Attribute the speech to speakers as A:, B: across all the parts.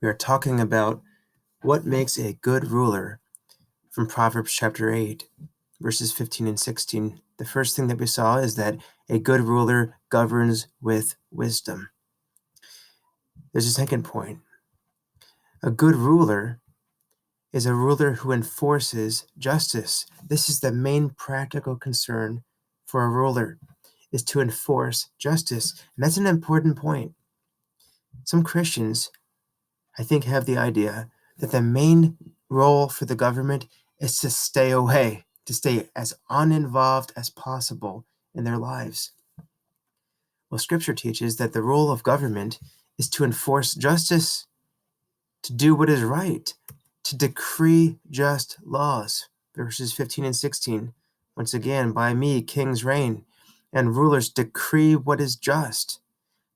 A: We are talking about what makes a good ruler from Proverbs chapter 8, verses 15 and 16. The first thing that we saw is that a good ruler governs with wisdom. There's a second point. A good ruler is a ruler who enforces justice. This is the main practical concern for a ruler, is to enforce justice. And that's an important point. Some Christians, I think, have the idea that the main role for the government is to stay away, to stay as uninvolved as possible in their lives. Well, Scripture teaches that the role of government is to enforce justice, to do what is right, to decree just laws. Verses 15 and 16. Once again, by me kings reign, and rulers decree what is just.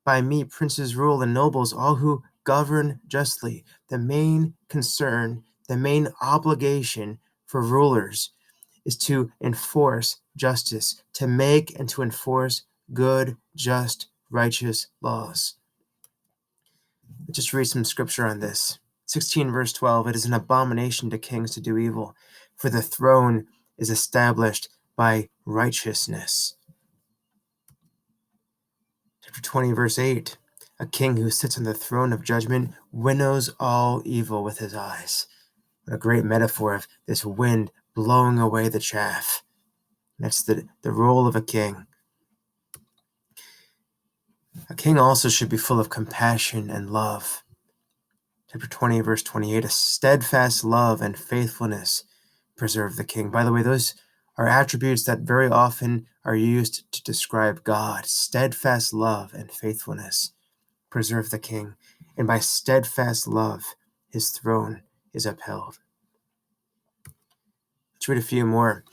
A: By me princes rule and nobles, all who govern justly. The main concern, the main obligation for rulers is to enforce justice, to make and to enforce good, just, righteous laws. Let's just read some scripture on this. 16 verse 12, it is an abomination to kings to do evil, for the throne is established by righteousness. Chapter 20 verse 8, a king who sits on the throne of judgment winnows all evil with his eyes. What a great metaphor of this wind blowing away the chaff. That's the role of a king. A king also should be full of compassion and love. Chapter 20, verse 28, a steadfast love and faithfulness preserve the king. By the way, those are attributes that very often are used to describe God. Steadfast love and faithfulness preserve the king. And by steadfast love, his throne is upheld. Let's read a few more.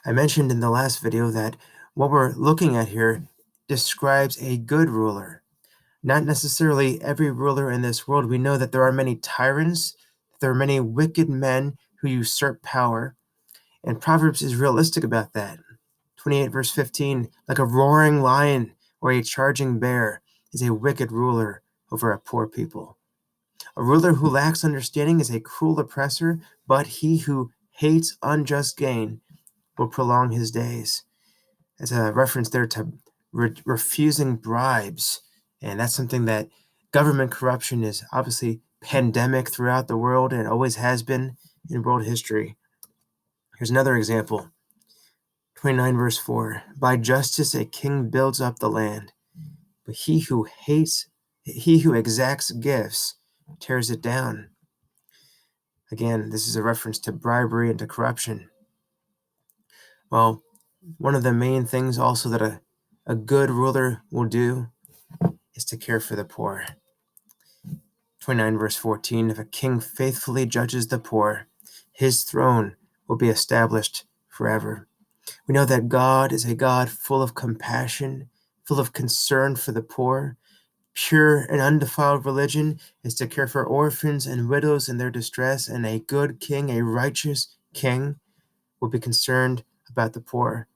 A: I mentioned in the last video that what we're looking at here describes a good ruler. Not necessarily every ruler in this world. We know that there are many tyrants, there are many wicked men who usurp power, and Proverbs is realistic about that. 28 verse 15, like a roaring lion or a charging bear is a wicked ruler over a poor people. A ruler who lacks understanding is a cruel oppressor, but he who hates unjust gain will prolong his days. As a reference there to refusing bribes. And that's something that government corruption is obviously pandemic throughout the world and always has been in world history. Here's another example. 29 verse 4. By justice a king builds up the land, but he who exacts gifts tears it down. Again, this is a reference to bribery and to corruption. Well, one of the main things also that a good ruler will do is to care for the poor. 29 verse 14, if a king faithfully judges the poor, his throne will be established forever. We know that God is a God full of compassion, full of concern for the poor. Pure and undefiled religion is to care for orphans and widows in their distress, and a good king, a righteous king, will be concerned about the poor.